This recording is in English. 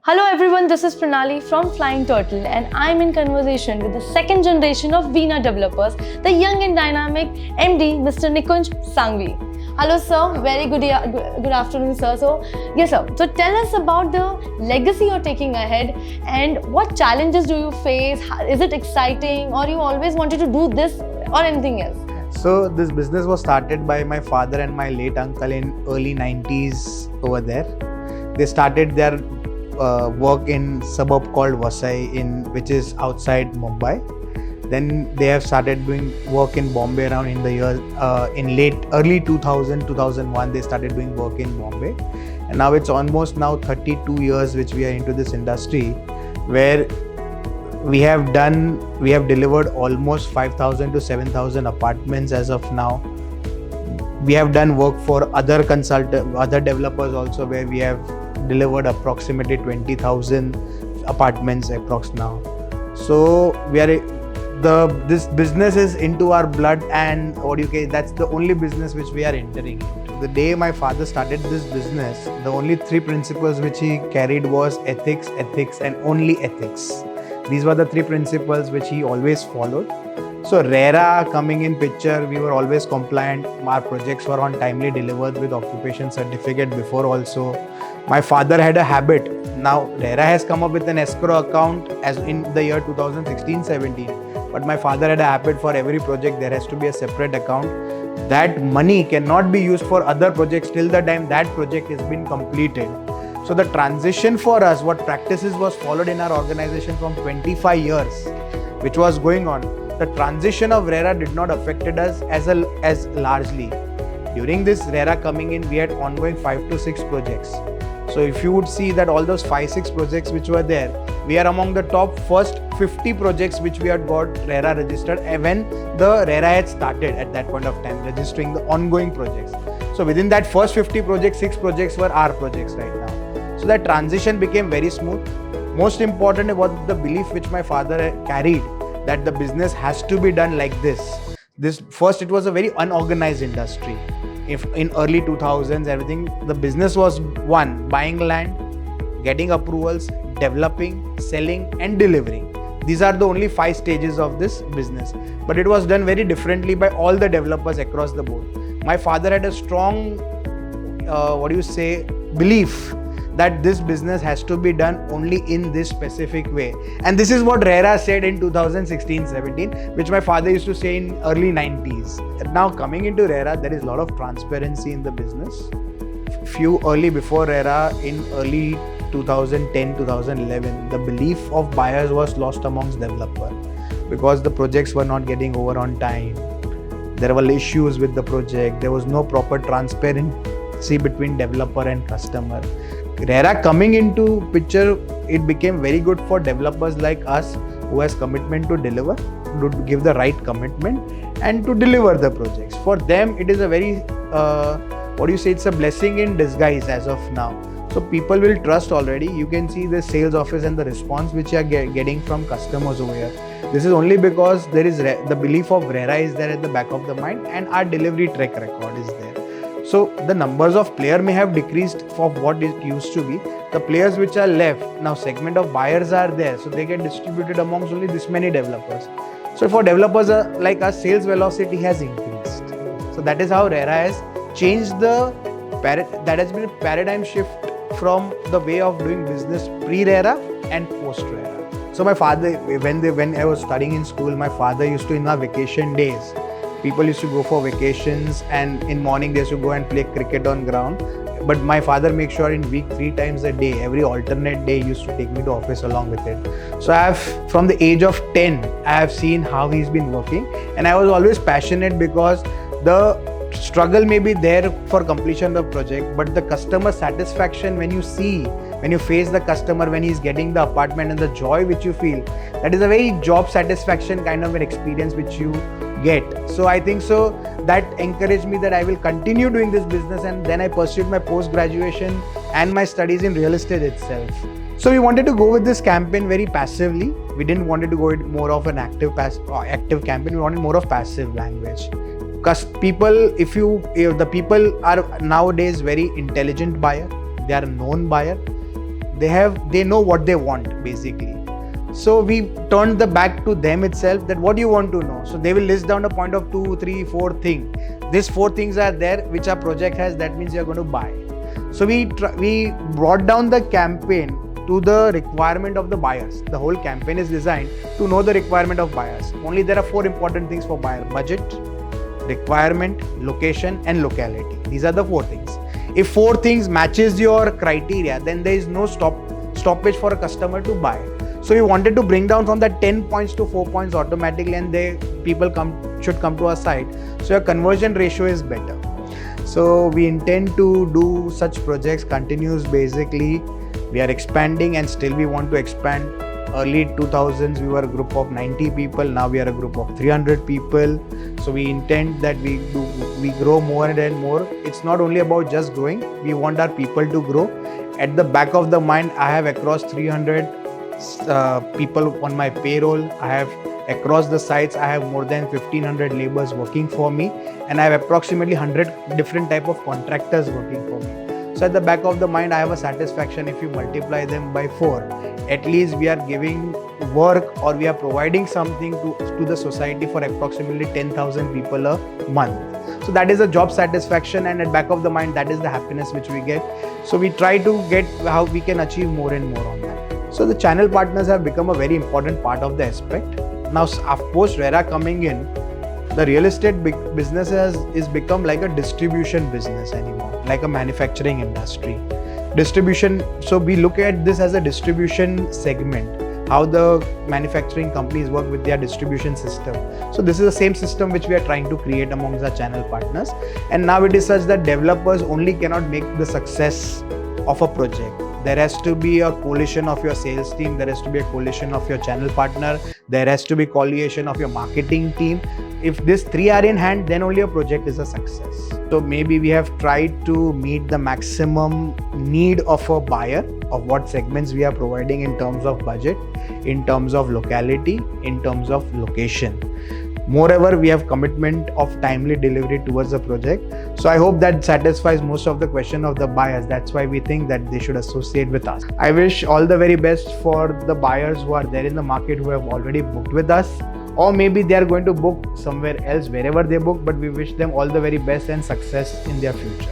Hello everyone, this is Pranali from Flying Turtle and I'm in conversation with the second generation of Veena Developers, the young and dynamic MD, Mr. Nikunj Sanghavi. Hello sir, very good afternoon sir. So tell us about the legacy you're taking ahead and what challenges do you face? Is it exciting or you always wanted to do this or anything else? So this business was started by my father and my late uncle in early 90s over there. They started their work in suburb called Vasai, which is outside Mumbai. Then they have started doing work in Bombay around in the year early 2001 they started doing work in Bombay, and now it's almost now 32 years which we are into this industry, where we have delivered almost 5,000 to 7,000 apartments as of now. We have done work for other developers also, where we have delivered approximately 20,000 apartments approx now. So this business is into our blood, and that's the only business which we are entering into. The day my father started this business, the only three principles which he carried was ethics, and only ethics. These were the three principles which he always followed. So RERA coming in picture, we were always compliant. Our projects were on timely delivered with occupation certificate before also. My father had a habit. Now RERA has come up with an escrow account as in the year 2016-17. But my father had a habit, for every project there has to be a separate account. That money cannot be used for other projects till the time that project has been completed. So the transition for us, what practices was followed in our organization from 25 years, which was going on, the transition of RERA did not affected us as largely. During this RERA coming in, we had ongoing 5 to 6 projects. So if you would see that all those 5-6 projects which were there, we are among the top first 50 projects which we had got RERA registered when the RERA had started at that point of time, registering the ongoing projects. So within that first 50 projects, 6 projects were our projects right now. So that transition became very smooth. Most important was the belief which my father carried, that the business has to be done like this. First, it was a very unorganized industry. If in early 2000s, everything, the business was one, buying land, getting approvals, developing, selling and delivering. These are the only 5 stages of this business. But it was done very differently by all the developers across the board. My father had a strong, belief that this business has to be done only in this specific way. And this is what RERA said in 2016-17, which my father used to say in early 90s. Now coming into RERA, there is a lot of transparency in the business. Before RERA, in early 2010-2011, the belief of buyers was lost amongst developers because the projects were not getting over on time. There were issues with the project. There was no proper transparency between developer and customer. RERA coming into picture, it became very good for developers like us who has commitment to deliver, to give the right commitment and to deliver the projects. For them, it is a very, it's a blessing in disguise as of now. So people will trust already. You can see the sales office and the response which you are getting from customers over here. This is only because there is the belief of RERA is there at the back of the mind, and our delivery track record is there. So the numbers of players may have decreased from what it used to be. The players which are left, now segment of buyers are there, so they get distributed amongst only this many developers. So for developers like us, sales velocity has increased. So that is how RERA has changed that has been a paradigm shift from the way of doing business pre-RERA and post-RERA. So my father, when I was studying in school, my father used to, in our vacation days, people used to go for vacations, and in morning they used to go and play cricket on ground. But my father makes sure in week 3 times a day, every alternate day, he used to take me to office along with it. So from the age of 10, I have seen how he's been working, and I was always passionate because the struggle may be there for completion of the project, but the customer satisfaction when you face the customer when he's getting the apartment, and the joy which you feel, that is a very job satisfaction kind of an experience which you get. So I think so that encouraged me that I will continue doing this business, and then I pursued my post-graduation and my studies in real estate itself. So we wanted to go with this campaign very passively. We didn't want to go with more of an active campaign. We wanted more of passive language. Because the people are nowadays very intelligent buyer. They are a known buyer. they know what they want basically. So we turned the back to them itself, that what do you want to know? So they will list down a point of 2, 3, 4 things. These 4 things are there which our project has, that means you are going to buy. So we brought down the campaign to the requirement of the buyers. The whole campaign is designed to know the requirement of buyers. Only there are 4 important things for buyer: budget, requirement, location and locality. These are the 4 things. If 4 things matches your criteria, then there is no stoppage for a customer to buy. So we wanted to bring down from that 10 points to 4 points automatically, and people should come to our site. So your conversion ratio is better. So we intend to do such projects continuous basically. We are expanding and still we want to expand. Early 2000s we were a group of 90 people. Now we are a group of 300 people. So we intend that we grow more and more. It's not only about just growing. We want our people to grow. At the back of the mind, I have across 300 people on my payroll. I have across the sites, I have more than 1500 laborers working for me, and I have approximately 100 different type of contractors working for me. So at the back of the mind, I have a satisfaction. If you multiply them by 4, at least we are giving work or we are providing something to the society for approximately 10,000 people a month. So that is a job satisfaction, and at back of the mind, that is the happiness which we get. So we try to get how we can achieve more and more on that. So the channel partners have become a very important part of the aspect. Now, of course, RERA coming in, the real estate business is become like a distribution business anymore, like a manufacturing industry. Distribution, so we look at this as a distribution segment, how the manufacturing companies work with their distribution system. So this is the same system which we are trying to create amongst our channel partners. And now it is such that developers only cannot make the success of a project. There has to be a coalition of your sales team, there has to be a coalition of your channel partner, there has to be coalition of your marketing team. If these 3 are in hand, then only a project is a success. So maybe we have tried to meet the maximum need of a buyer, of what segments we are providing in terms of budget, in terms of locality, in terms of location. Moreover, we have commitment of timely delivery towards the project. So I hope that satisfies most of the question of the buyers. That's why we think that they should associate with us. I wish all the very best for the buyers who are there in the market who have already booked with us, or maybe they are going to book somewhere else, wherever they book, but we wish them all the very best and success in their future.